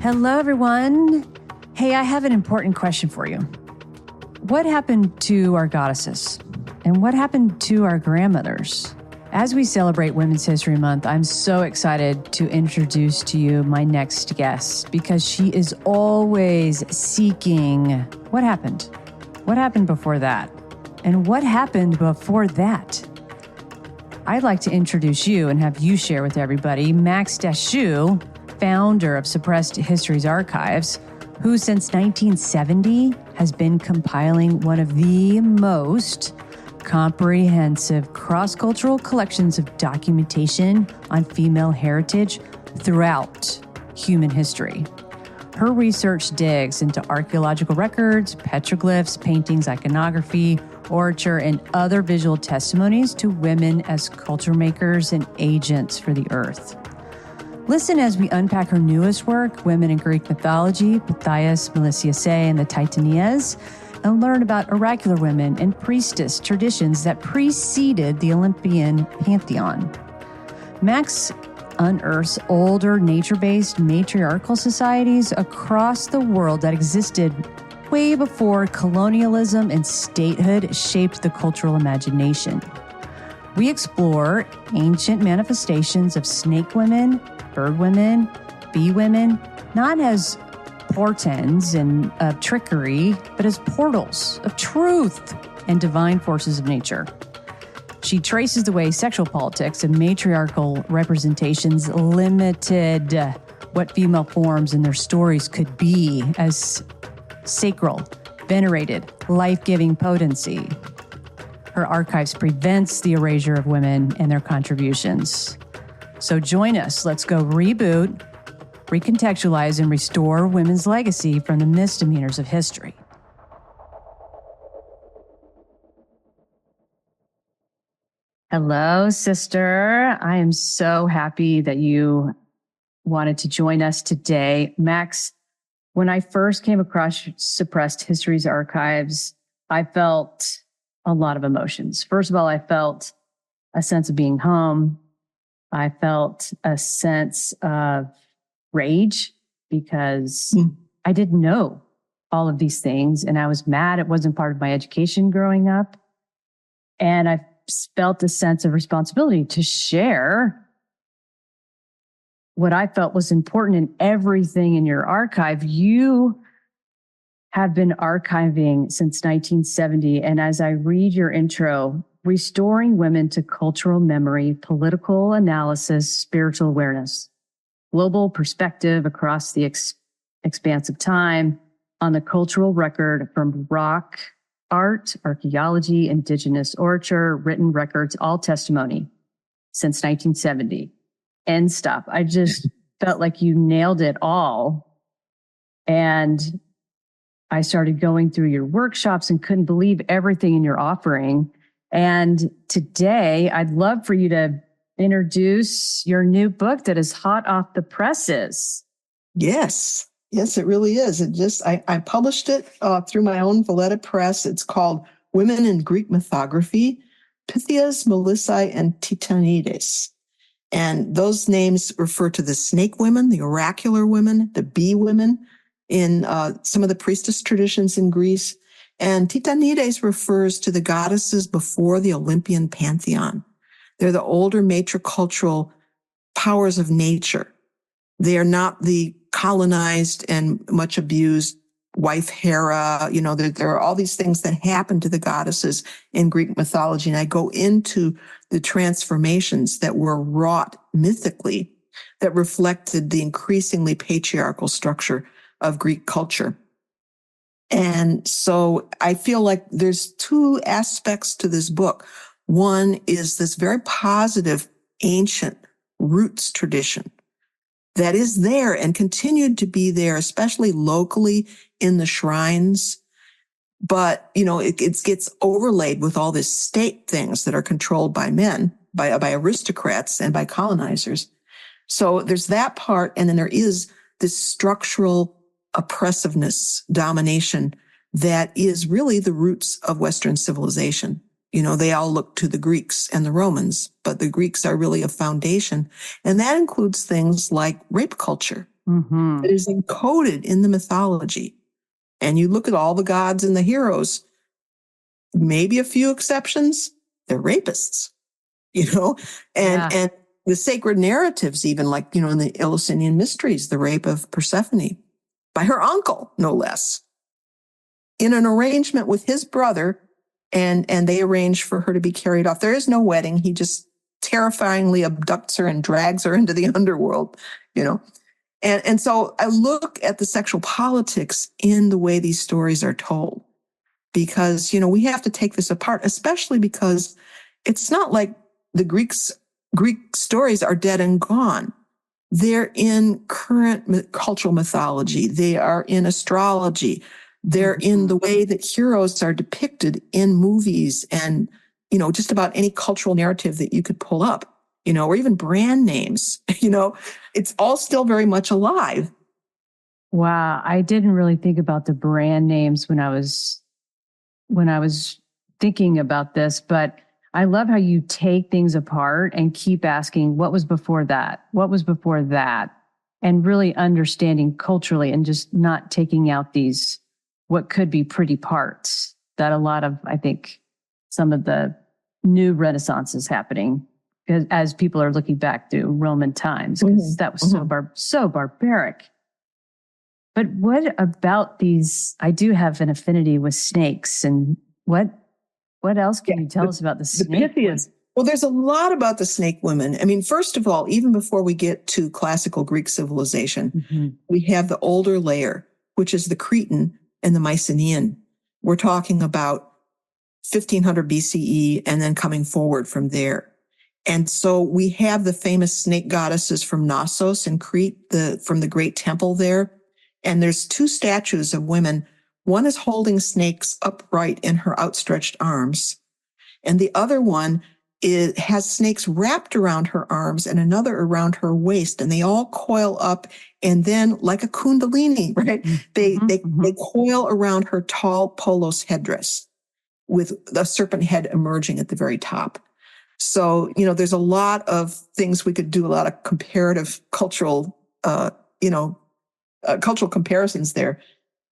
Hello, everyone. Hey, I have an important question for you. What happened to our goddesses? And what happened to our grandmothers? As we celebrate Women's History Month, I'm so excited to introduce to you my next guest because she is always seeking what happened? What happened before that? And what happened before that? I'd like to introduce you and have you share with everybody Max Dashu, founder of Suppressed Histories Archives, who since 1970 has been compiling one of the most comprehensive cross-cultural collections of documentation on female heritage throughout human history. Her research digs into archaeological records, petroglyphs, paintings, iconography, orature, and other visual testimonies to women as culture makers and agents for the earth. Listen as we unpack her newest work, Women in Greek Mythology, Pythias, Melissae, and the Titanias, and learn about oracular women and priestess traditions that preceded the Olympian pantheon. Max unearths older nature-based matriarchal societies across the world that existed way before colonialism and statehood shaped the cultural imagination. We explore ancient manifestations of snake women, bird women, bee women, not as portents and of trickery, but as portals of truth and divine forces of nature. She traces the way sexual politics and matriarchal representations limited what female forms and their stories could be as sacral, venerated, life-giving potency. Her archives prevents the erasure of women and their contributions. So join us. Let's go reboot, recontextualize, and restore women's legacy from the misdemeanors of history. Hello, sister. I am so happy that you wanted to join us today. Max, when I first came across Suppressed Histories Archives, I felt a lot of emotions. First of all, I felt a sense of being home. I felt a sense of rage because I didn't know all of these things, and I was mad it wasn't part of my education growing up. And I felt a sense of responsibility to share what I felt was important in everything in your archive. You have been archiving since 1970, and as I read your intro, restoring women to cultural memory, political analysis, spiritual awareness, global perspective across the expanse of time on the cultural record from rock art, archaeology, indigenous orature, written records, all testimony since 1970. End stop. I just felt like you nailed it all. And I started going through your workshops and couldn't believe everything in your offering. And today, I'd love for you to introduce your new book that is hot off the presses. Yes, it really is. I published it through my own Valletta Press. It's called Women in Greek Mythography, Pythias, Melissae, and Titanides. And those names refer to the snake women, the oracular women, the bee women in some of the priestess traditions in Greece. And Titanides refers to the goddesses before the Olympian pantheon. They're the older matricultural powers of nature. They are not the colonized and much abused wife Hera. There are all these things that happen to the goddesses in Greek mythology. And I go into the transformations that were wrought mythically that reflected the increasingly patriarchal structure of Greek culture. And so I feel like there's two aspects to this book. One is this very positive ancient roots tradition that is there and continued to be there, especially locally in the shrines. But, it gets overlaid with all this state things that are controlled by men, by aristocrats and by colonizers. So there's that part. And then there is this structural oppressiveness, domination that is really the roots of Western civilization. They all look to the Greeks and the Romans, but the Greeks are really a foundation. And that includes things like rape culture, that is encoded in the mythology. And you look at all the gods and the heroes, maybe a few exceptions, they're rapists, and the sacred narratives, even like, in the Eleusinian mysteries, the rape of Persephone by her uncle, no less, in an arrangement with his brother, and they arrange for her to be carried off. There is no wedding. He just terrifyingly abducts her and drags her into the underworld, And so I look at the sexual politics in the way these stories are told, because, we have to take this apart, especially because it's not like the Greek stories are dead and gone. They're in current cultural mythology. They are in astrology. They're in the way that heroes are depicted in movies and, just about any cultural narrative that you could pull up, or even brand names, it's all still very much alive. Wow. I didn't really think about the brand names when I was thinking about this, but I love how you take things apart and keep asking what was before that? What was before that? And really understanding culturally and just not taking out these, what could be pretty parts that a lot of, I think, some of the new Renaissance is happening as people are looking back to Roman times, because that was so barbaric. But what about these? I do have an affinity with snakes, and what else can you tell us about the snake? Well, there's a lot about the snake women. I mean, first of all, even before we get to classical Greek civilization, we have the older layer, which is the Cretan and the Mycenaean. We're talking about 1500 BCE and then coming forward from there. And so we have the famous snake goddesses from Knossos in Crete, from the great temple there. And there's two statues of women. One is holding snakes upright in her outstretched arms. And the other one has snakes wrapped around her arms and another around her waist. And they all coil up. And then like a kundalini, right? They coil around her tall polos headdress with a serpent head emerging at the very top. So, there's a lot of things we could do, a lot of comparative cultural, cultural comparisons there.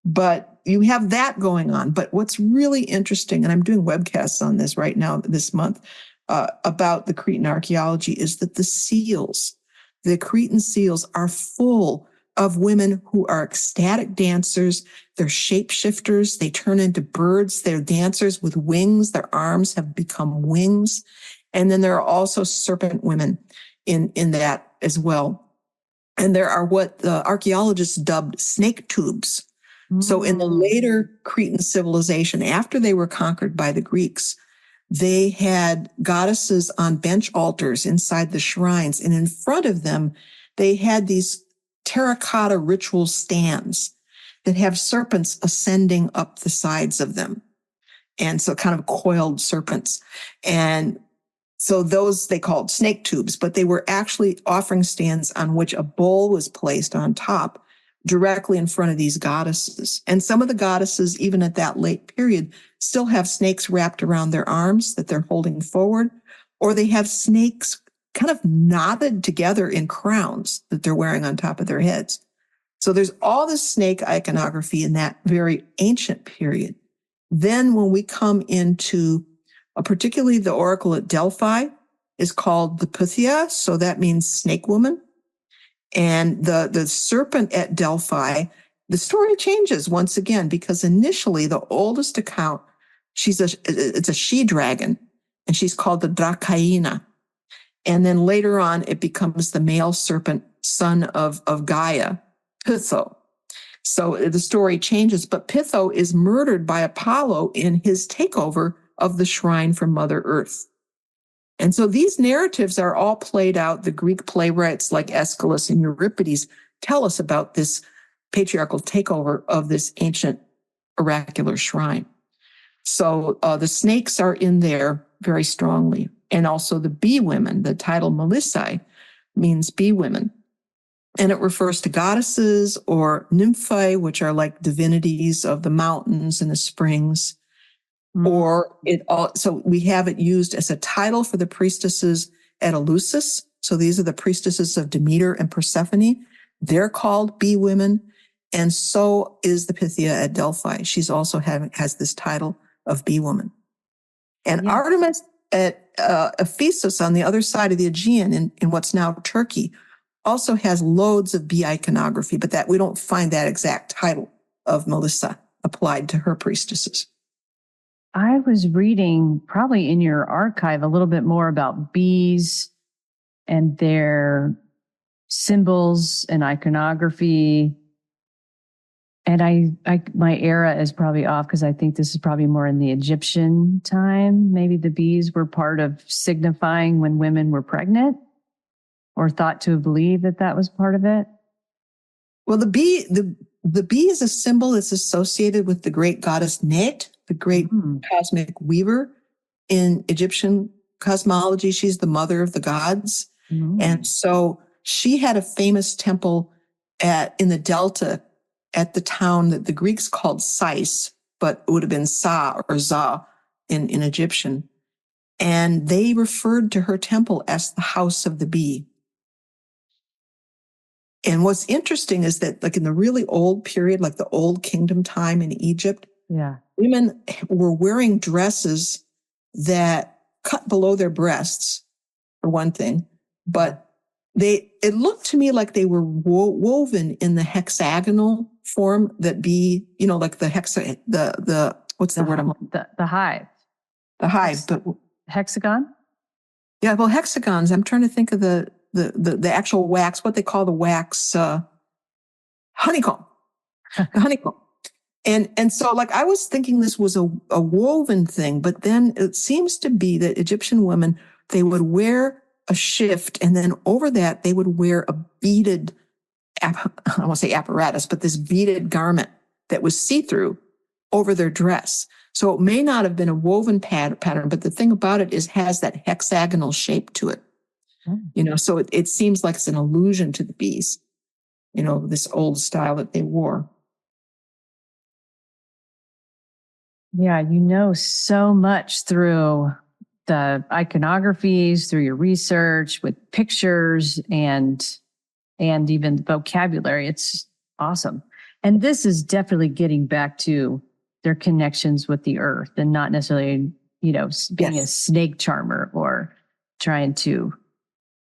But you have that going on. But what's really interesting, and I'm doing webcasts on this right now this month, about the Cretan archaeology, is that the Cretan seals are full of women who are ecstatic dancers. They're shapeshifters. They turn into birds. They're dancers with wings. Their arms have become wings. And then there are also serpent women in that as well. And there are what the archaeologists dubbed snake tubes. So in the later Cretan civilization, after they were conquered by the Greeks, they had goddesses on bench altars inside the shrines. And in front of them, they had these terracotta ritual stands that have serpents ascending up the sides of them. And so kind of coiled serpents. And so those they called snake tubes, but they were actually offering stands on which a bowl was placed on top directly in front of these goddesses. And some of the goddesses, even at that late period, still have snakes wrapped around their arms that they're holding forward, or they have snakes kind of knotted together in crowns that they're wearing on top of their heads. So there's all this snake iconography in that very ancient period. Then when we come into particularly the oracle at Delphi is called the Pythia, so that means snake woman. And the serpent at Delphi, the story changes once again, because initially the oldest account, it's a she-dragon, and she's called the Dracaena. And then later on, it becomes the male serpent, son of Gaia, Pytho. So the story changes, but Pytho is murdered by Apollo in his takeover of the shrine for Mother Earth. And so these narratives are all played out. The Greek playwrights like Aeschylus and Euripides tell us about this patriarchal takeover of this ancient oracular shrine. So the snakes are in there very strongly. And also the bee women, the title Melissae means bee women. And it refers to goddesses or nymphae, which are like divinities of the mountains and the springs. Or so we have it used as a title for the priestesses at Eleusis. So these are the priestesses of Demeter and Persephone. They're called bee women. And so is the Pythia at Delphi. She's also has this title of bee woman. And Yeah. Artemis at Ephesus on the other side of the Aegean in what's now Turkey also has loads of bee iconography, but that we don't find that exact title of Melissa applied to her priestesses. I was reading probably in your archive a little bit more about bees and their symbols and iconography. And I my era is probably off because I think this is probably more in the Egyptian time. Maybe the bees were part of signifying when women were pregnant, or thought to believe that that was part of it. Well, the bee is a symbol that's associated with the great goddess Net, the great cosmic weaver in Egyptian cosmology. She's the mother of the gods. And so she had a famous temple in the Delta at the town that the Greeks called Sais, but it would have been Sa or Za in Egyptian. And they referred to her temple as the house of the bee. And what's interesting is that, like in the really old period, like the old kingdom time in Egypt, women were wearing dresses that cut below their breasts, for one thing, but it looked to me like they were woven in the hexagonal form that be, like the what's the word? The hive. The hive, but hexagon. Yeah, well, hexagons. I'm trying to think of the actual wax, what they call the wax, honeycomb, the honeycomb. And so like I was thinking this was a woven thing, but then it seems to be that Egyptian women, they would wear a shift, and then over that they would wear a beaded, I don't want to say apparatus, but this beaded garment that was see-through over their dress. So it may not have been a woven pattern, but the thing about it has that hexagonal shape to it. So it seems like it's an allusion to the bees, this old style that they wore. Yeah, so much through the iconographies, through your research with pictures and even vocabulary. It's awesome. And this is definitely getting back to their connections with the earth and not necessarily, being a snake charmer or trying to.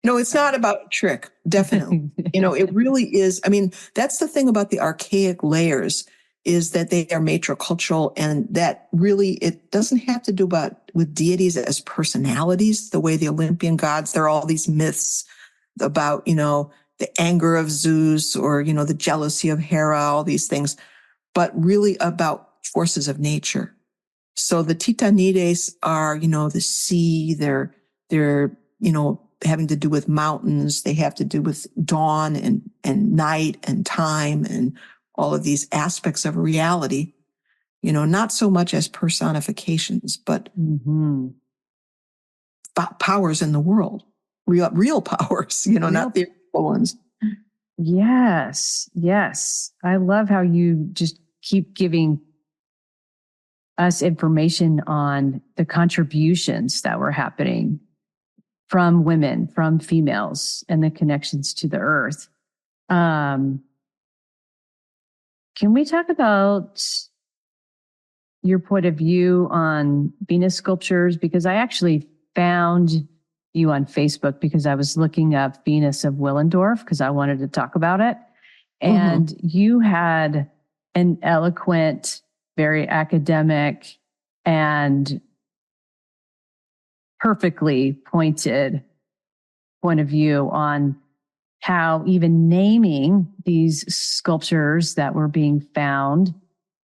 No, it's not about a trick. Definitely. It really is. I mean, that's the thing about the archaic layers, is that they are matricultural, and that really, it doesn't have to do with deities as personalities, the way the Olympian gods, there are all these myths about, the anger of Zeus or, the jealousy of Hera, all these things, but really about forces of nature. So the Titanides are, the sea, they're, having to do with mountains. They have to do with dawn and night and time and all of these aspects of reality, not so much as personifications, but powers in the world, real powers, not the ones. Yes. I love how you just keep giving us information on the contributions that were happening from women, from females, and the connections to the earth. Can we talk about your point of view on Venus sculptures? Because I actually found you on Facebook because I was looking up Venus of Willendorf because I wanted to talk about it. And you had an eloquent, very academic, and perfectly pointed point of view on how even naming these sculptures that were being found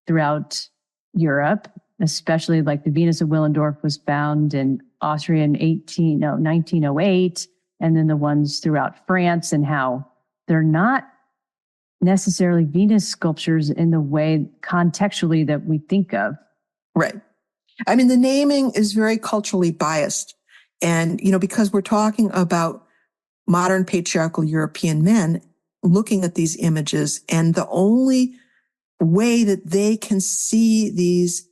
throughout Europe, especially like the Venus of Willendorf was found in Austria in 1908, and then the ones throughout France, and how they're not necessarily Venus sculptures in the way contextually that we think of. Right. I mean, the naming is very culturally biased. And, because we're talking about modern patriarchal European men looking at these images, and the only way that they can see these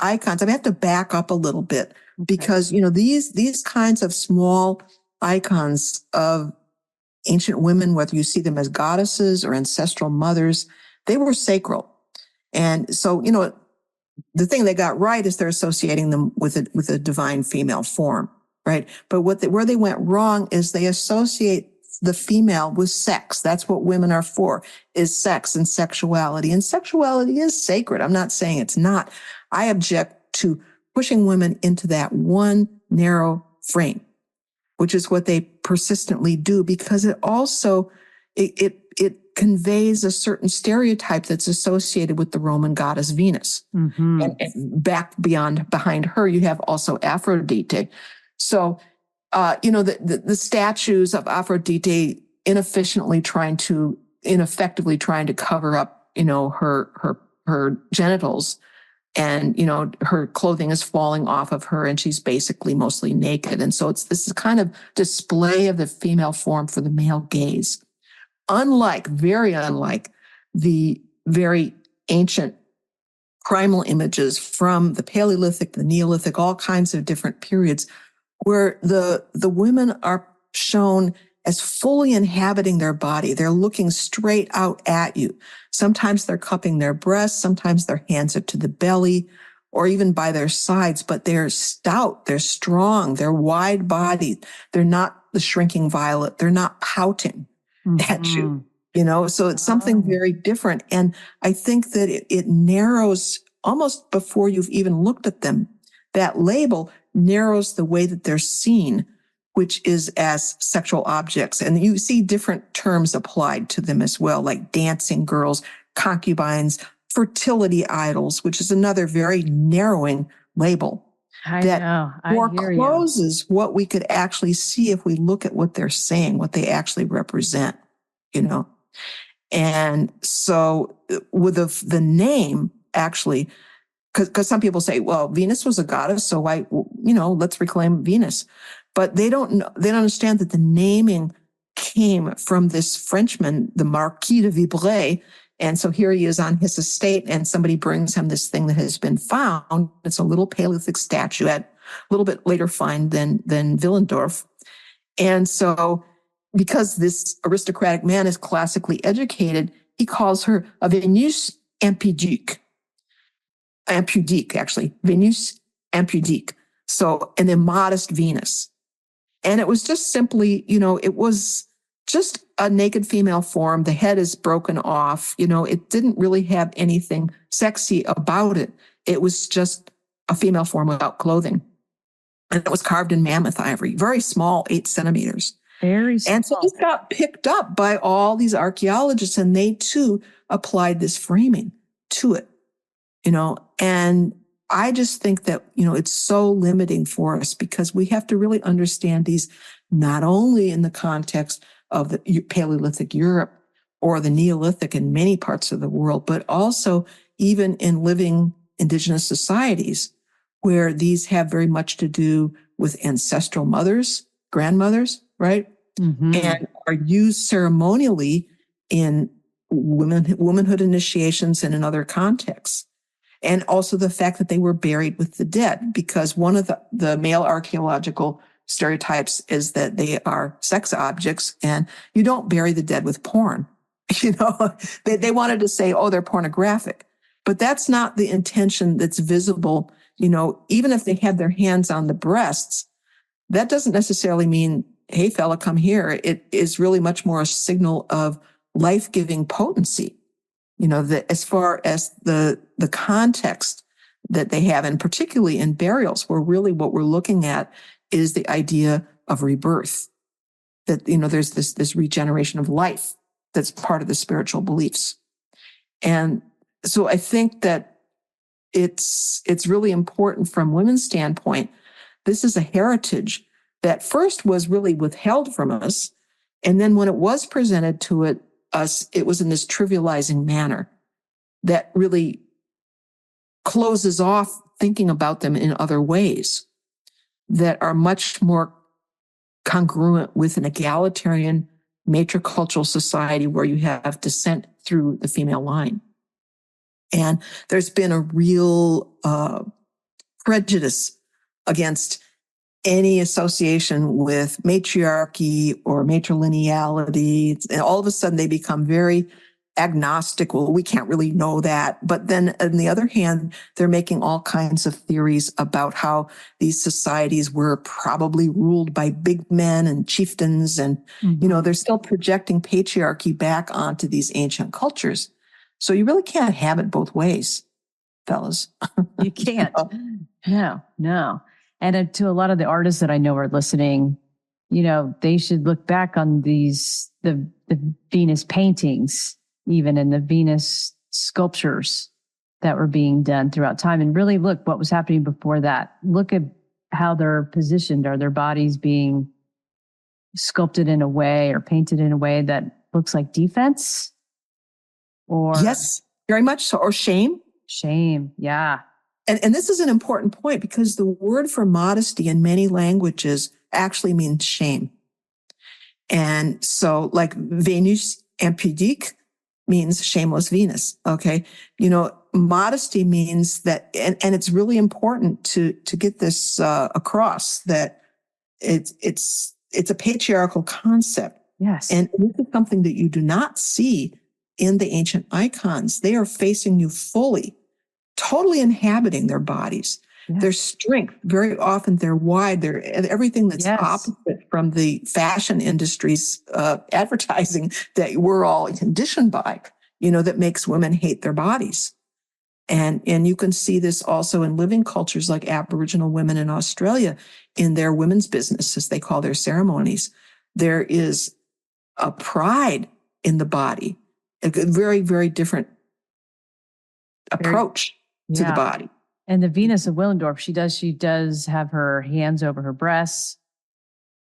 icons, I have to back up a little bit because, these kinds of small icons of ancient women, whether you see them as goddesses or ancestral mothers, they were sacral. And so, the thing they got right is they're associating them with a divine female form, right? But where they went wrong is they associate the female with sex. That's what women are for, is sex and sexuality. And sexuality is sacred. I'm not saying it's not. I object to pushing women into that one narrow frame, which is what they persistently do, because it also, it conveys a certain stereotype that's associated with the Roman goddess Venus. Mm-hmm. And behind her, you have also Aphrodite. So, the statues of Aphrodite ineffectively trying to cover up, her genitals, and, her clothing is falling off of her and she's basically mostly naked. And so this is kind of display of the female form for the male gaze. Very unlike the very ancient primal images from the Paleolithic, the Neolithic, all kinds of different periods, where the women are shown as fully inhabiting their body. They're looking straight out at you. Sometimes they're cupping their breasts, sometimes their hands are to the belly or even by their sides, but they're stout, they're strong, they're wide-bodied. They're not the shrinking violet. They're not pouting at you, so it's something very different. And I think that it narrows almost before you've even looked at them. That label narrows the way that they're seen, which is as sexual objects. And you see different terms applied to them as well, like dancing girls, concubines, fertility idols, which is another very narrowing label. I know. I hear you. Forecloses what we could actually see if we look at what they're saying, what they actually represent, And so with the name, actually, because some people say, well, Venus was a goddess, so why, let's reclaim Venus. But they don't understand that the naming came from this Frenchman, the Marquis de Vibray. And so here he is on his estate, and somebody brings him this thing that has been found. It's a little Paleolithic statuette, a little bit later find than Willendorf. And so because this aristocratic man is classically educated, he calls her a Venus Impudique. Venus Impudique. So an immodest Venus. And it was just simply, it was just a naked female form. The head is broken off. It didn't really have anything sexy about it. It was just a female form without clothing. And it was carved in mammoth ivory, very small, 8 centimeters. Very small. And so this got picked up by all these archaeologists, and they too applied this framing to it, and I just think that, it's so limiting for us, because we have to really understand these not only in the context of the Paleolithic Europe or the Neolithic in many parts of the world, but also even in living indigenous societies where these have very much to do with ancestral mothers, grandmothers, right? Mm-hmm. And are used ceremonially in womanhood initiations and in other contexts. And also the fact that they were buried with the dead, because one of the male archaeological stereotypes is that they are sex objects, and you don't bury the dead with porn. They wanted to say, oh, they're pornographic, but that's not the intention that's visible. Even if they have their hands on the breasts, that doesn't necessarily mean, hey, fella, come here. It is really much more a signal of life-giving potency. That as far as the context that they have, and particularly in burials, where really what we're looking at is the idea of rebirth, that, there's this regeneration of life that's part of the spiritual beliefs. And so I think that it's really important from women's standpoint. This is a heritage that first was really withheld from us. And then when it was presented to us, it was in this trivializing manner that really closes off thinking about them in other ways that are much more congruent with an egalitarian matricultural society where you have descent through the female line. And there's been a real prejudice against any association with matriarchy or matrilineality. And all of a sudden they become very agnostic. Well, we can't really know that. But then on the other hand, they're making all kinds of theories about how these societies were probably ruled by big men and chieftains. And, they're still projecting patriarchy back onto these ancient cultures. So you really can't have it both ways, fellas. You can't. No. And to a lot of the artists that I know are listening, they should look back on the Venus paintings, even, and the Venus sculptures that were being done throughout time, and really look what was happening before that. Look at how they're positioned. Are their bodies being sculpted in a way or painted in a way that looks like defense? Or yes, very much so. Or shame. Shame, yeah. And this is an important point because the word for modesty in many languages actually means shame. And so like Venus Impudique means shameless Venus. Okay. Modesty means that, and it's really important to get this across, that it's a patriarchal concept. Yes. And this is something that you do not see in the ancient icons. They are facing you fully, totally inhabiting their bodies. Yes. Their strength, very often they're wide. They're everything that's opposite from the fashion industry's advertising that we're all conditioned by, that makes women hate their bodies. And you can see this also in living cultures like Aboriginal women in Australia in their women's business, as they call their ceremonies. There is a pride in the body, a very, very different approach to the body. And the Venus of Willendorf, she does have her hands over her breasts.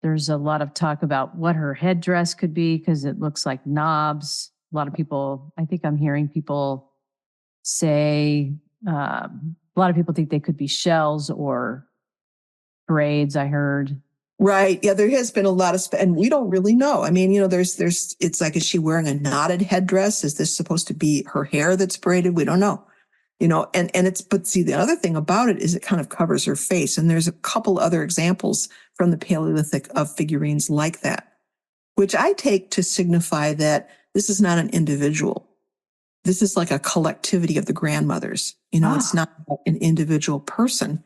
There's a lot of talk about what her headdress could be because it looks like knobs. A lot of people, I think I'm hearing people say, a lot of people think they could be shells or braids, I heard. Right. Yeah, there has been a lot of, and we don't really know. I mean, it's like, is she wearing a knotted headdress? Is this supposed to be her hair that's braided? We don't know. But see, the other thing about it is it kind of covers her face. And there's a couple other examples from the Paleolithic of figurines like that, which I take to signify that this is not an individual. This is like a collectivity of the grandmothers. It's not an individual person,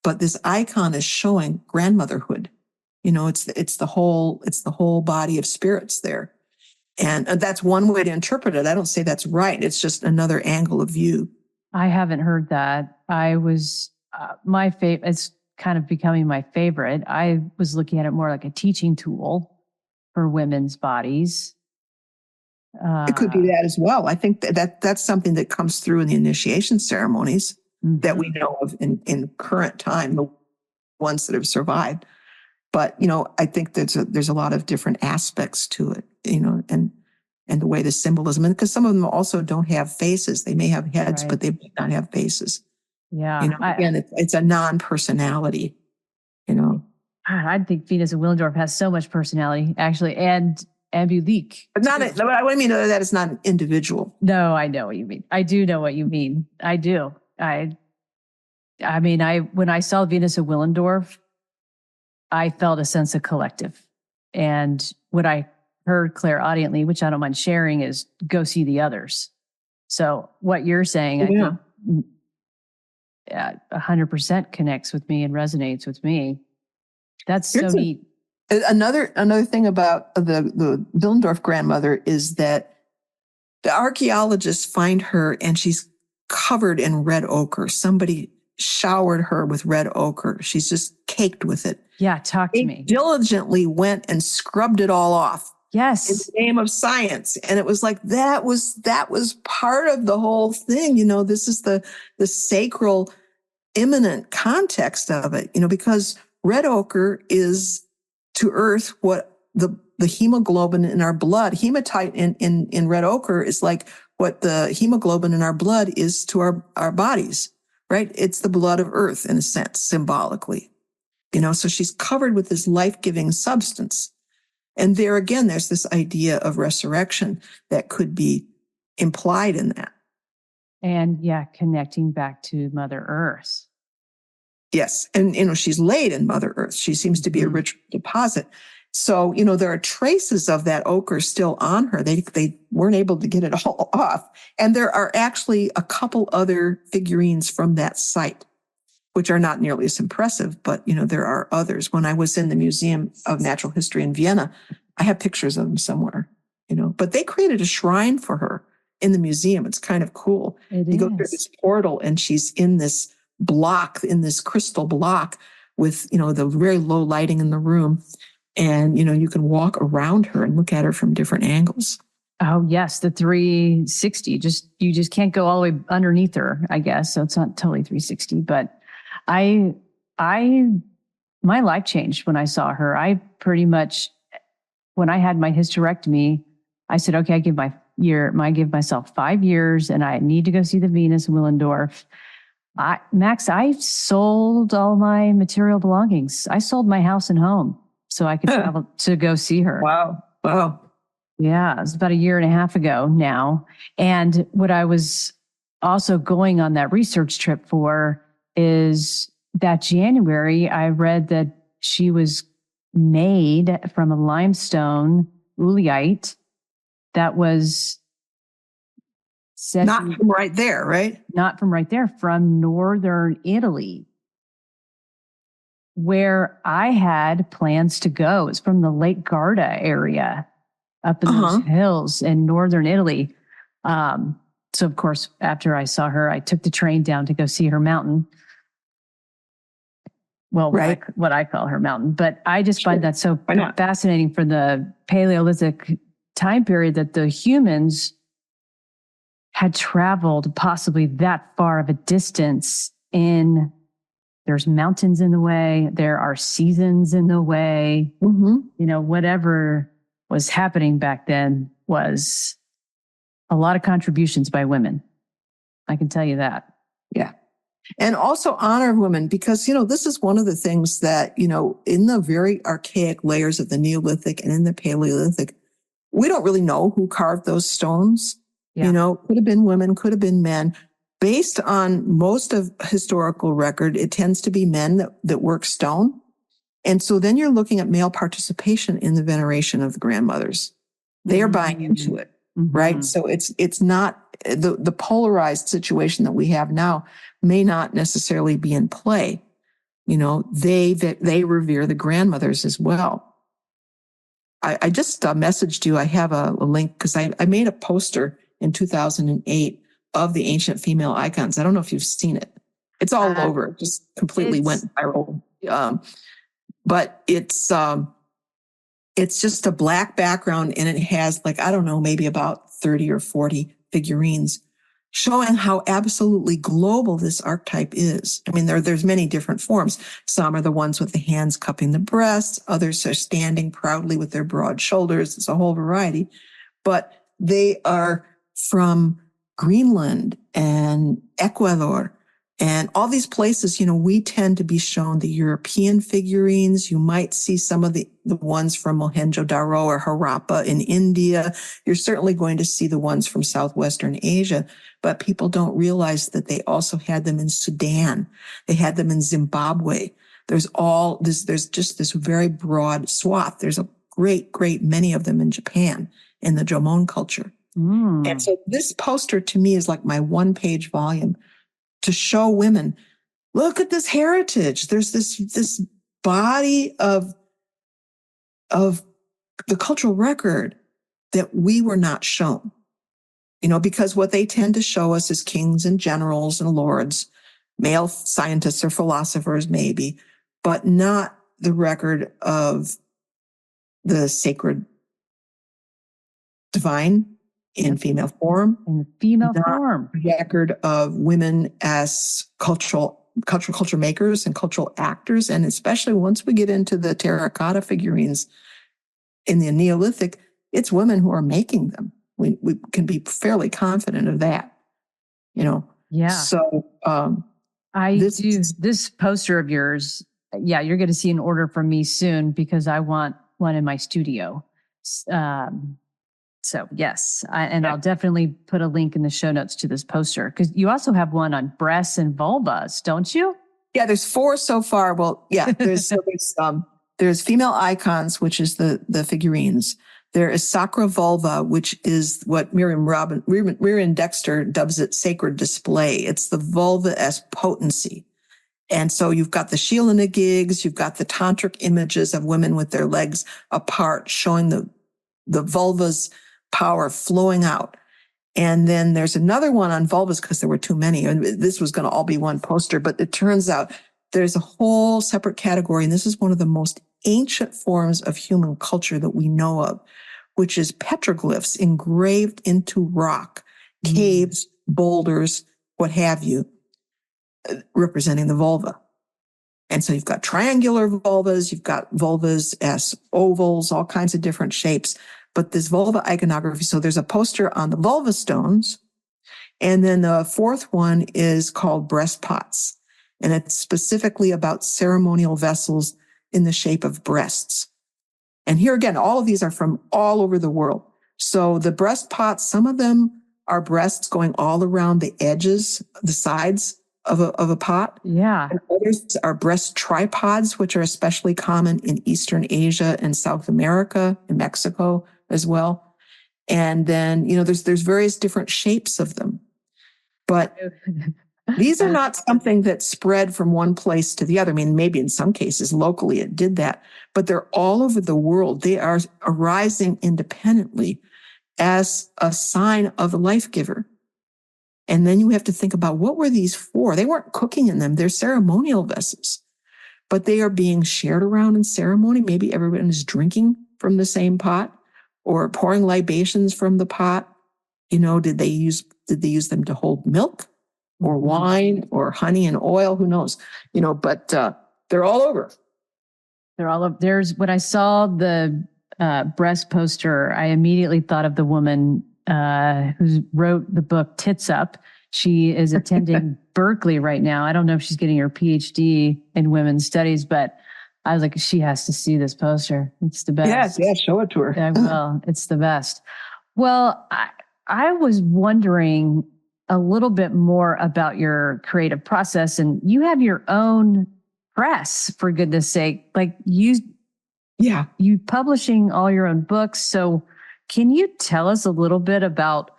but this icon is showing grandmotherhood. It's the whole body of spirits there. And that's one way to interpret it. I don't say that's right. It's just another angle of view. I haven't heard that. I was, it's kind of becoming my favorite. I was looking at it more like a teaching tool for women's bodies. It could be that as well. I think that's something that comes through in the initiation ceremonies that we know of in current time, the ones that have survived. But, I think there's a lot of different aspects to it, and the way the symbolism, and because some of them also don't have faces. They may have heads, but they may not have faces. Yeah. Again, it's a non-personality, I think Venus of Willendorf has so much personality, actually, and Impudique. But what I mean that it's not an individual. No, I know what you mean. I do know what you mean. I do. When I saw Venus of Willendorf, I felt a sense of collective. And what I heard clairaudiently, which I don't mind sharing, is go see the others. So what you're saying, I think 100% connects with me and resonates with me. That's so neat. Another thing about the Willendorf grandmother is that the archaeologists find her and she's covered in red ochre. Somebody showered her with red ochre. She's just caked with it. Yeah, talk to me. Diligently went and scrubbed it all off. Yes. In the name of science. And it was like, that was part of the whole thing. This is the sacral immanent context of it, because red ochre is to Earth what the hemoglobin in our blood, hematite in red ochre is like what the hemoglobin in our blood is to our bodies, right? It's the blood of Earth in a sense, symbolically, so she's covered with this life-giving substance. And there again, there's this idea of resurrection that could be implied in that. And connecting back to Mother Earth. Yes. And, she's laid in Mother Earth. She seems to be a rich deposit. So, there are traces of that ochre still on her. They weren't able to get it all off. And there are actually a couple other figurines from that site, which are not nearly as impressive, but, there are others. When I was in the Museum of Natural History in Vienna, I have pictures of them somewhere, but they created a shrine for her in the museum. It's kind of cool. You go through this portal and she's in this block, in this crystal block with, the very low lighting in the room. And, you can walk around her and look at her from different angles. Oh, yes. The 360, you just can't go all the way underneath her, I guess. So it's not totally 360, but my life changed when I saw her. I pretty much, when I had my hysterectomy, I said, okay, I give myself 5 years and I need to go see the Venus of Willendorf. Max, I sold all my material belongings. I sold my house and home so I could travel to go see her. Wow. Yeah, it was about 1.5 years ago now. And what I was also going on that research trip for is that January, I read that she was made from a limestone uleite that was said not from right there, right? Not from right there, from northern Italy, where I had plans to go. It's from the Lake Garda area up in those hills in northern Italy. So, of course, after I saw her, I took the train down to go see her mountain. Well, right. what I call her mountain. But I just find that so fascinating for the Paleolithic time period that the humans had traveled possibly that far of a distance there's mountains in the way, there are seasons in the way, whatever was happening back then was a lot of contributions by women. I can tell you that. Yeah. And also honor women because, this is one of the things that, in the very archaic layers of the Neolithic and in the Paleolithic, we don't really know who carved those stones. Yeah. Could have been women, could have been men. Based on most of historical record, it tends to be men that work stone. And so then you're looking at male participation in the veneration of the grandmothers. They are buying into it, right? So it's not the polarized situation that we have now may not necessarily be in play. They revere the grandmothers as well. I just messaged you. I have a link because I made a poster in 2008 of the ancient female icons. I don't know if you've seen it. It's all over. It just completely went viral. But it's just a black background and it has maybe about 30 or 40 figurines showing how absolutely global this archetype is. I mean, there's many different forms. Some are the ones with the hands cupping the breasts. Others are standing proudly with their broad shoulders. It's a whole variety, but they are from Greenland and Ecuador and all these places. We tend to be shown the European figurines. You might see some of the ones from Mohenjo-Daro or Harappa in India. You're certainly going to see the ones from Southwestern Asia, but people don't realize that they also had them in Sudan. They had them in Zimbabwe. There's just this very broad swath. There's a great many of them in Japan in the Jomon culture. And so this poster to me is like my 1-page volume to show women, look at this heritage. There's this body of the cultural record that we were not shown, because what they tend to show us is kings and generals and lords, male scientists or philosophers maybe, but not the record of the sacred divine in female form. In the female form. Record of women as culture makers and cultural actors. And especially once we get into the terracotta figurines in the Neolithic, it's women who are making them. We can be fairly confident of that, Yeah. So this poster of yours, you're going to see an order from me soon because I want one in my studio. So yes, I'll definitely put a link in the show notes to this poster because you also have one on breasts and vulvas, don't you? Yeah, there's 4 so far. Well, yeah, there's female icons, which is the figurines. There is sacra vulva, which is what Miriam Dexter dubs it sacred display. It's the vulva as potency. And so you've got the Sheela-na-gigs, you've got the tantric images of women with their legs apart, showing the vulva's power flowing out. And then there's another one on vulvas because there were too many. And this was going to all be one poster, but it turns out there's a whole separate category. And this is one of the most ancient forms of human culture that we know of, which is petroglyphs engraved into rock, caves, boulders, what have you, representing the vulva. And so you've got triangular vulvas, you've got vulvas as ovals, all kinds of different shapes. But this vulva iconography, so there's a poster on the vulva stones. And then the 4th one is called breast pots. And it's specifically about ceremonial vessels in the shape of breasts. And here again, all of these are from all over the world. So the breast pots, some of them are breasts going all around the edges, the sides of a pot. Yeah. And others are breast tripods, which are especially common in Eastern Asia and South America and Mexico as well. And then, there's various different shapes of them. But these are not something that spread from one place to the other. I mean, maybe in some cases locally it did that, but they're all over the world. They are arising independently as a sign of the life giver. And then you have to think about, what were these for? They weren't cooking in them. They're ceremonial vessels, but they are being shared around in ceremony. Maybe everyone is drinking from the same pot or pouring libations from the pot. Did they use them to hold milk or wine or honey and oil? Who knows? But they're all over. They're all over. When I saw the breast poster, I immediately thought of the woman who wrote the book Tits Up. She is attending Berkeley right now. I don't know if she's getting her PhD in women's studies, but I was like, she has to see this poster. It's the best. Yeah, show it to her. I will. It's the best. Well, I was wondering a little bit more about your creative process, and you have your own press, for goodness sake. Like you publishing all your own books. So can you tell us a little bit about,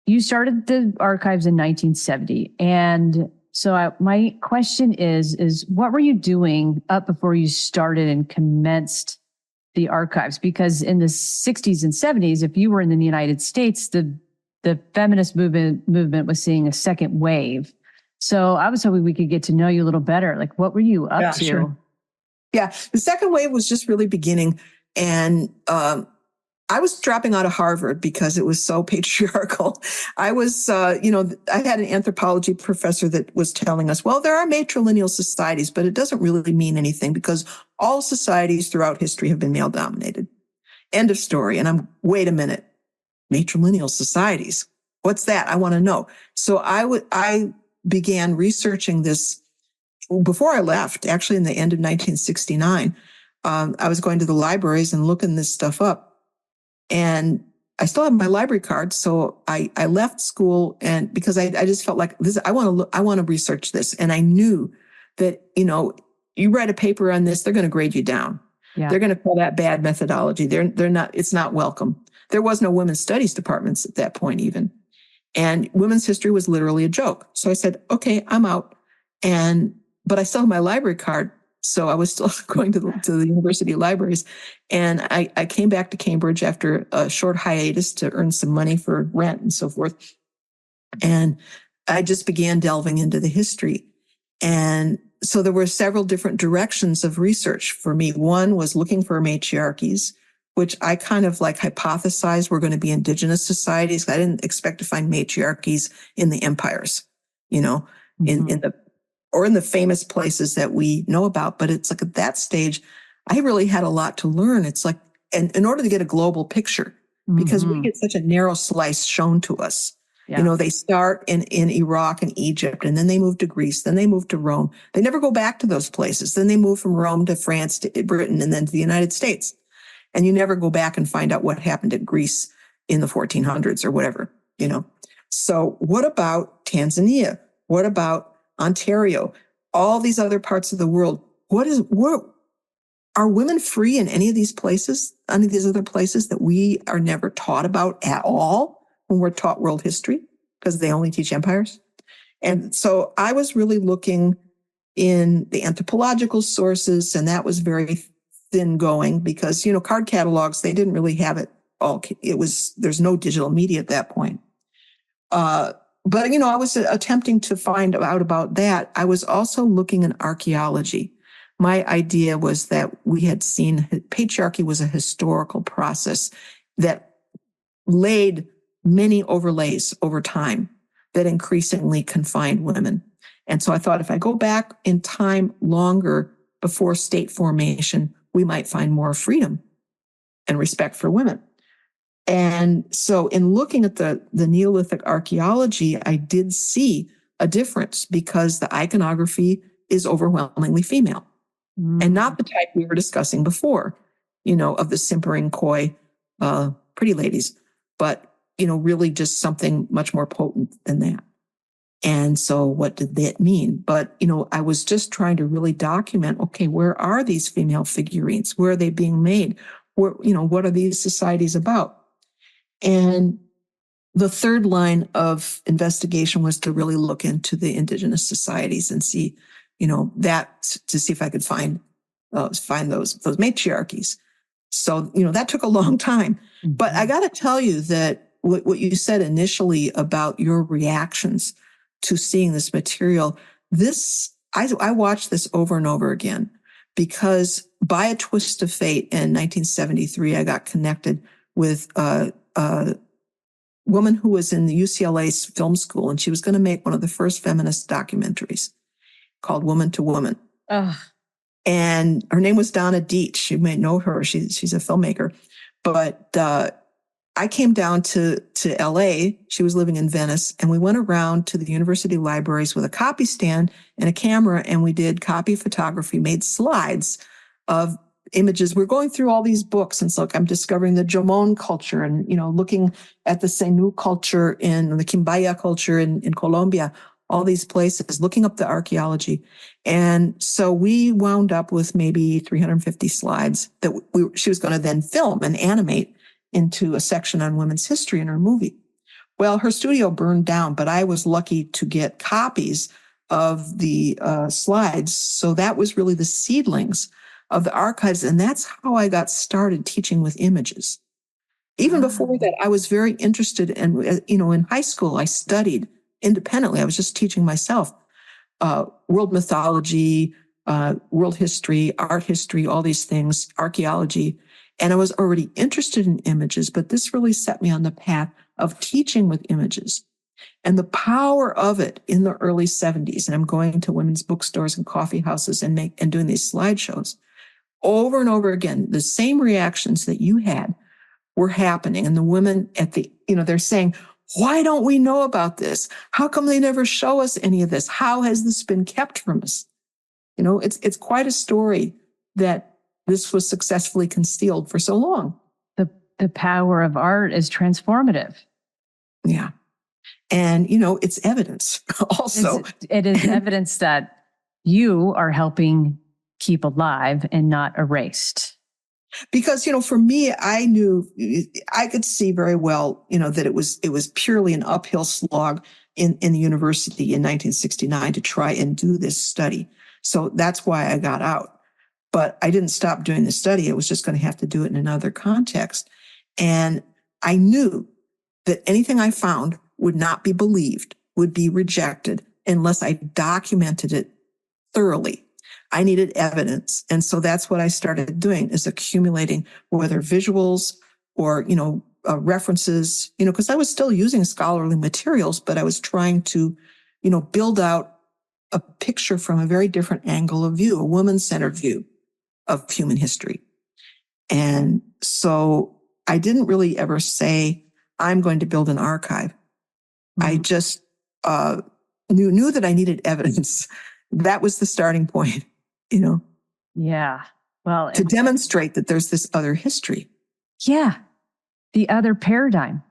you started the archives in 1970. And so my question is what were you doing up before you started and commenced the archives? Because in the 60s and 70s, if you were in the United States, the feminist movement was seeing a second wave. So I was hoping we could get to know you a little better. Like, what were you up to? Sure. Yeah, the second wave was just really beginning. And I was dropping out of Harvard because it was so patriarchal. I was, I had an anthropology professor that was telling us, well, there are matrilineal societies, but it doesn't really mean anything because all societies throughout history have been male dominated. End of story. And wait a minute, matrilineal societies. What's that? I want to know. So I began researching this before I left, actually in the end of 1969. I was going to the libraries and looking this stuff up. And I still have my library card. So I left school, and because I just felt like this, I want to research this. And I knew that, you write a paper on this, they're going to grade you down. Yeah. They're going to call that bad methodology. They're not, it's not welcome. There was no women's studies departments at that point even. And women's history was literally a joke. So I said, okay, I'm out. But I still have my library card. So I was still going to the university libraries. And I came back to Cambridge after a short hiatus to earn some money for rent and so forth. And I just began delving into the history. And so there were several different directions of research for me. One was looking for matriarchies, which I kind of like hypothesized were going to be indigenous societies. I didn't expect to find matriarchies in the empires, in the famous places that we know about. But it's like at that stage, I really had a lot to learn. It's like, and in order to get a global picture, because we get such a narrow slice shown to us. Yeah. They start in Iraq and Egypt, and then they move to Greece, then they move to Rome. They never go back to those places. Then they move from Rome to France, to Britain, and then to the United States. And you never go back and find out what happened in Greece in the 1400s or whatever, So what about Tanzania? What about Ontario? all these other parts of the world. Are women free in any of these places, any of these other places that we are never taught about at all when we're taught world history, because they only teach empires? And so I was really looking in the anthropological sources, and that was very thin going because, card catalogs, they didn't really have it all. There's no digital media at that point. But I was attempting to find out about that. I was also looking in archaeology. My idea was that we had seen patriarchy was a historical process that laid many overlays over time that increasingly confined women. And so I thought if I go back in time longer before state formation, we might find more freedom and respect for women. And so in looking at the Neolithic archaeology, I did see a difference because the iconography is overwhelmingly female. And not the type we were discussing before, of the simpering, coy, pretty ladies, but, really just something much more potent than that. And so what did that mean? But, I was just trying to really document, okay, where are these female figurines? Where are they being made? What are these societies about? And the third line of investigation was to really look into the indigenous societies and see, that to see if I could find those matriarchies. So, that took a long time. Mm-hmm. But I got to tell you that what you said initially about your reactions to seeing this material, I watched this over and over again because by a twist of fate in 1973, I got connected with a woman who was in the UCLA film school, and she was going to make one of the first feminist documentaries called Woman to Woman. Ugh. And her name was Donna Dietz. You may know her. She's a filmmaker. But I came down to LA. She was living in Venice. And we went around to the university libraries with a copy stand and a camera. And we did copy photography, made slides of images. We're going through all these books. And so I'm discovering the Jomon culture and, looking at the Senu culture and the Quimbaya culture in Colombia, all these places, looking up the archaeology. And so we wound up with maybe 350 slides that she was going to then film and animate into a section on women's history in her movie. Well, her studio burned down, but I was lucky to get copies of the slides. So that was really the seedlings of the archives. And that's how I got started teaching with images. Even before that, I was very interested in, in high school, I studied independently. I was just teaching myself world mythology, world history, art history, all these things, archaeology. And I was already interested in images, but this really set me on the path of teaching with images. And the power of it in the early 70s, and I'm going to women's bookstores and coffee houses and doing these slideshows over and over again, the same reactions that you had were happening. And the women they're saying, why don't we know about this? How come they never show us any of this? How has this been kept from us? It's quite a story that this was successfully concealed for so long. The power of art is transformative. Yeah. And, it's evidence also. It is evidence that you are helping keep alive and not erased. Because, for me, I knew I could see very well, that it was purely an uphill slog in the university in 1969 to try and do this study. So that's why I got out. But I didn't stop doing the study. I was just going to have to do it in another context. And I knew that anything I found would not be believed, would be rejected unless I documented it thoroughly. I needed evidence. And so that's what I started doing, is accumulating whether visuals or, references, because I was still using scholarly materials, but I was trying to, build out a picture from a very different angle of view, a woman-centered view of human history. And so I didn't really ever say, I'm going to build an archive. Mm-hmm. I just knew that I needed evidence. That was the starting point. Yeah. Well, to demonstrate that there's this other history. Yeah. The other paradigm,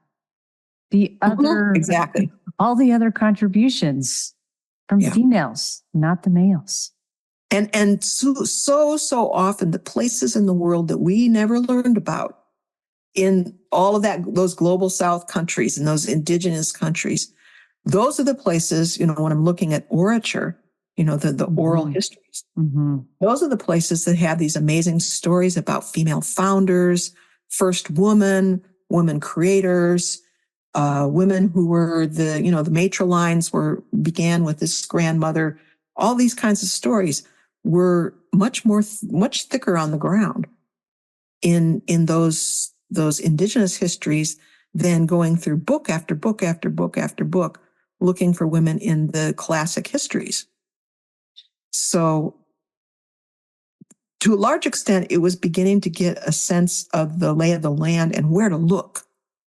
the other, exactly. All the other contributions from females, not the males. And so often the places in the world that we never learned about in all of those global South countries and those indigenous countries, those are the places, when I'm looking at orature, the oral histories, those are the places that have these amazing stories about female founders, first women creators, women who were the matrilines began with this grandmother. All these kinds of stories were much thicker on the ground in those indigenous histories than going through book after book after book after book, looking for women in the classic histories. So to a large extent, it was beginning to get a sense of the lay of the land and where to look.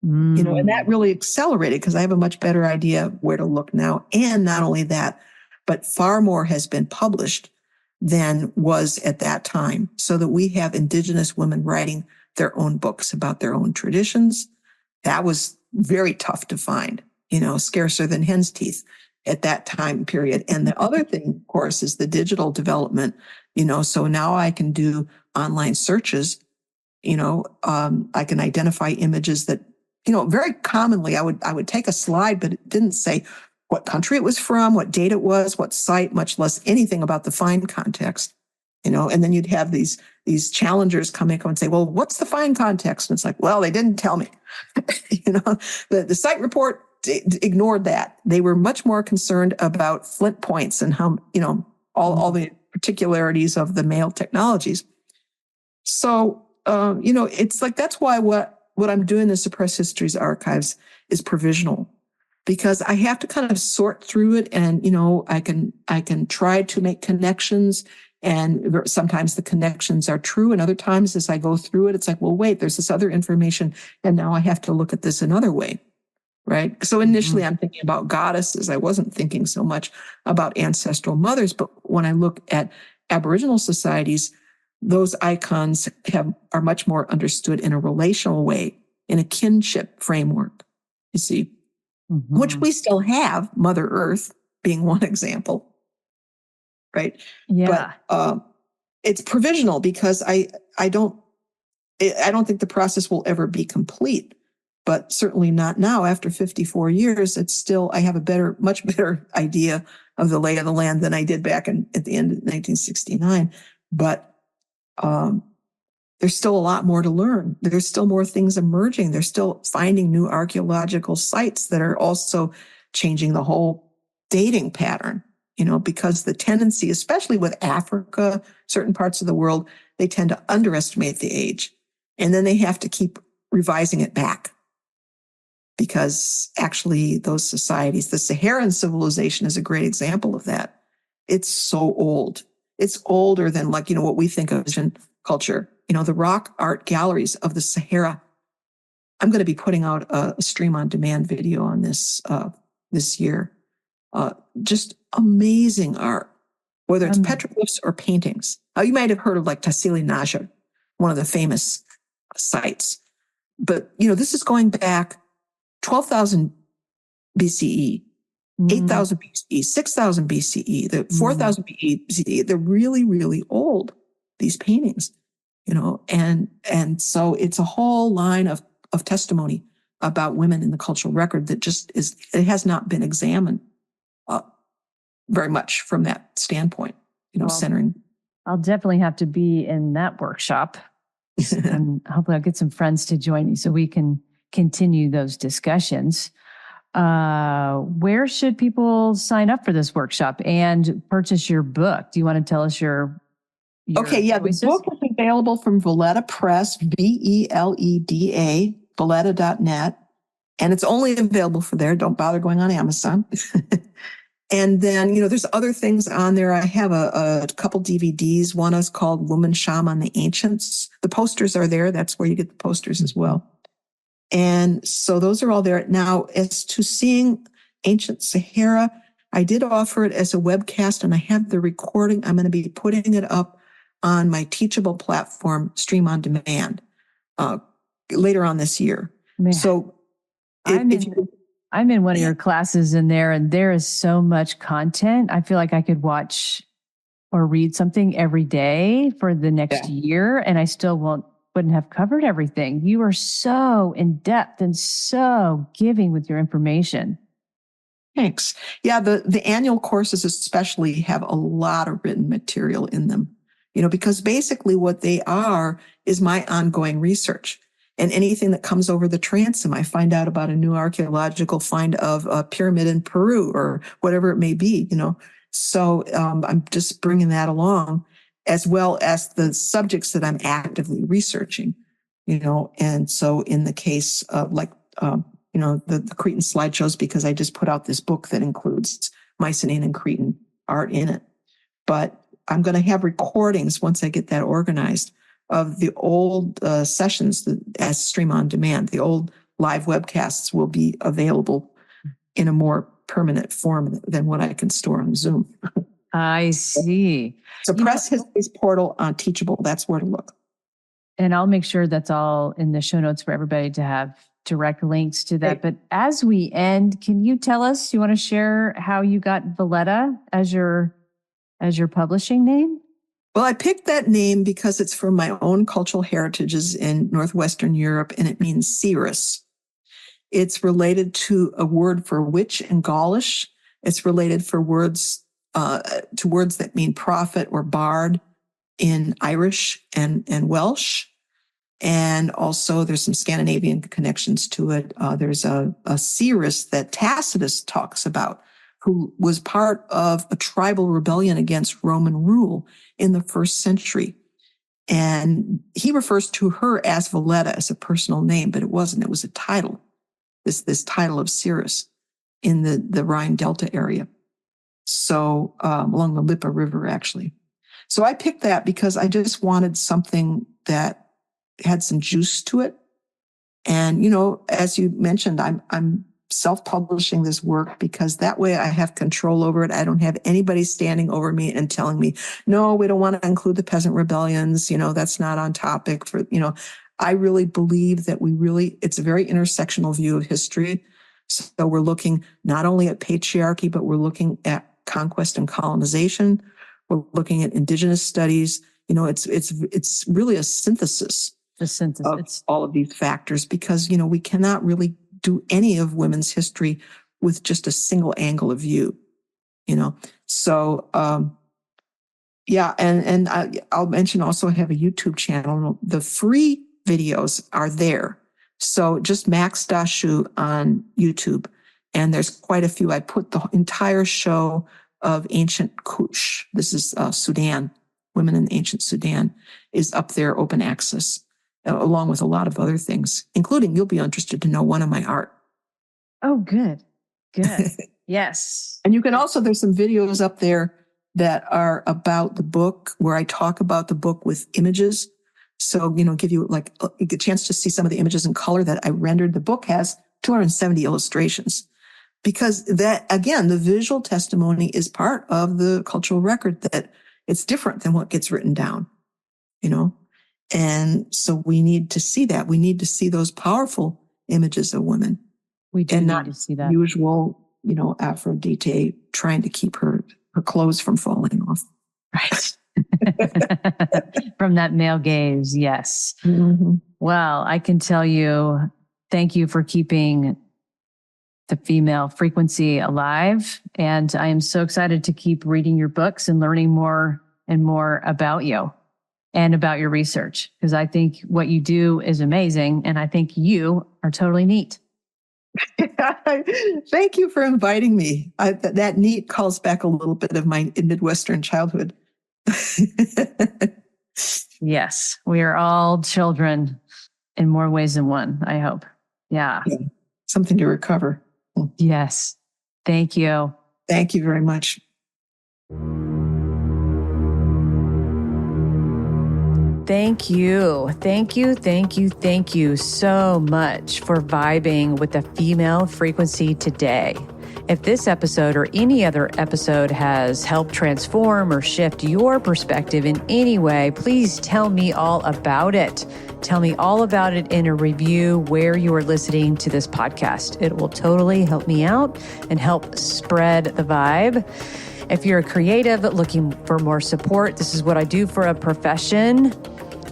And that really accelerated because I have a much better idea of where to look now. And not only that, but far more has been published than was at that time, so that we have indigenous women writing their own books about their own traditions. That was very tough to find, scarcer than hen's teeth at that time period. And the other thing, of course, is the digital development, so now I can do online searches, I can identify images that, very commonly I would take a slide, but it didn't say what country it was from, what date it was, what site, much less anything about the find context, and then you'd have these challengers come in and say, well, what's the find context? And it's like, well, they didn't tell me. The site report ignored that. They were much more concerned about flint points and how, all the particularities of the male technologies. So, it's like, that's why what I'm doing in the Suppressed Histories Archives is provisional, because I have to kind of sort through it. And, I can try to make connections, and sometimes the connections are true. And other times as I go through it, it's like, well, wait, there's this other information. And now I have to look at this another way. Right. So initially I'm thinking about goddesses. I wasn't thinking so much about ancestral mothers, but when I look at Aboriginal societies, those icons are much more understood in a relational way, in a kinship framework, you see, which we still have, Mother Earth being one example, right? Yeah. But it's provisional because I don't think the process will ever be complete, but certainly not now. After 54 years, it's still, I have a much better idea of the lay of the land than I did back at the end of 1969. But there's still a lot more to learn. There's still more things emerging. They're still finding new archaeological sites that are also changing the whole dating pattern, because the tendency, especially with Africa, certain parts of the world, they tend to underestimate the age. And then they have to keep revising it back. Because actually those societies, the Saharan civilization is a great example of that. It's so old. It's older than what we think of as culture. The rock art galleries of the Sahara. I'm going to be putting out a stream on demand video on this year. Just amazing art, whether it's petroglyphs or paintings. You might have heard of Tassili N'Ajjer, one of the famous sites. But, this is going back 12,000 BCE, 8,000 BCE, 6,000 BCE, the 4,000 BCE. They're really, really old, these paintings, and so it's a whole line of testimony about women in the cultural record that it has not been examined very much from that standpoint, centering. I'll definitely have to be in that workshop, and hopefully I'll get some friends to join me so we can continue those discussions. Where should people sign up for this workshop and purchase your book? Do you want to tell us your Okay, yeah, choices? The book is available from Valletta Press, VELEDA, valletta.net, and it's only available for there. Don't bother going on Amazon. And then, there's other things on there. I have a couple DVDs. One is called Woman Shaman the Ancients. The posters are there. That's where you get the posters as well. And so those are all there. Now, as to seeing Ancient Sahara, I did offer it as a webcast, and I have the recording. I'm going to be putting it up on my Teachable platform, Stream on Demand, later on this year. Man, So I'm in one of your classes in there, and there is so much content. I feel like I could watch or read something every day for the next year, and I still wouldn't have covered everything. You are so in depth and so giving with your information. Thanks. Yeah, the annual courses especially have a lot of written material in them, because basically what they are is my ongoing research. And anything that comes over the transom, I find out about a new archaeological find of a pyramid in Peru or whatever it may be, So I'm just bringing that along, as well as the subjects that I'm actively researching, And so in the case of the Cretan slideshows, because I just put out this book that includes Mycenaean and Cretan art in it. But I'm going to have recordings once I get that organized of the old sessions as stream on demand. The old live webcasts will be available in a more permanent form than what I can store on Zoom. I see. So Press History's portal on Teachable, that's where to look. And I'll make sure that's all in the show notes for everybody to have direct links to that. But as we end, can you tell us, you want to share how you got Valletta as your publishing name? Well, I picked that name because it's from my own cultural heritages in Northwestern Europe, and it means seeress. It's related to a word for witch in Gaulish. It's related to words that mean prophet or bard in Irish and Welsh. And also there's some Scandinavian connections to it. There's a seeress that Tacitus talks about, who was part of a tribal rebellion against Roman rule in the 1st century. And he refers to her as Valletta as a personal name, but it wasn't. It was a title, this title of seeress in the Rhine Delta area. So along the Lippe River, actually. So I picked that because I just wanted something that had some juice to it. And, as you mentioned, I'm self-publishing this work because that way I have control over it. I don't have anybody standing over me and telling me, no, we don't want to include the peasant rebellions. That's not on topic for, I really believe that it's a very intersectional view of history. So we're looking not only at patriarchy, but we're looking at conquest and colonization. We're looking at indigenous studies. It's really a synthesis. Of all of these factors, because, we cannot really do any of women's history with just a single angle of view, So, and I'll mention also I have a YouTube channel. The free videos are there. So just Max Dashu on YouTube. And there's quite a few. I put the entire show of ancient Kush. This is Sudan. Women in ancient Sudan is up there, open access, along with a lot of other things, including, you'll be interested to know, one of my art. Oh, good. Good. Yes. And you can also, there's some videos up there that are about the book, where I talk about the book with images. So, give you a chance to see some of the images in color that I rendered. The book has 270 illustrations, because that, again, the visual testimony is part of the cultural record, that it's different than what gets written down, And so we need to see that. We need to see those powerful images of women. We do need to see that. Usual, Aphrodite trying to keep her clothes from falling off. Right. From that male gaze, yes. Mm-hmm. Well, I can tell you, thank you for keeping the female frequency alive. And I am so excited to keep reading your books and learning more and more about you and about your research, because I think what you do is amazing. And I think you are totally neat. Thank you for inviting me. That neat calls back a little bit of my Midwestern childhood. Yes, we are all children in more ways than one, I hope. Yeah. Something to recover. Yes. Thank you. Thank you very much. thank you. Thank you so much for vibing with the female frequency today. If this episode or any other episode has helped transform or shift your perspective in any way, please tell me all about it. Tell me all about it in a review where you are listening to this podcast. It will totally help me out and help spread the vibe. If you're a creative looking for more support, this is what I do for a profession.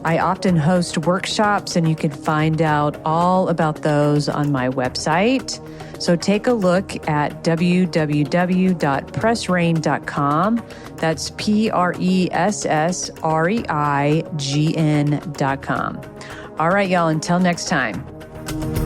I often host workshops, and you can find out all about those on my website. So take a look at www.pressreign.com. That's PRESSREIGN.com. All right, y'all, until next time.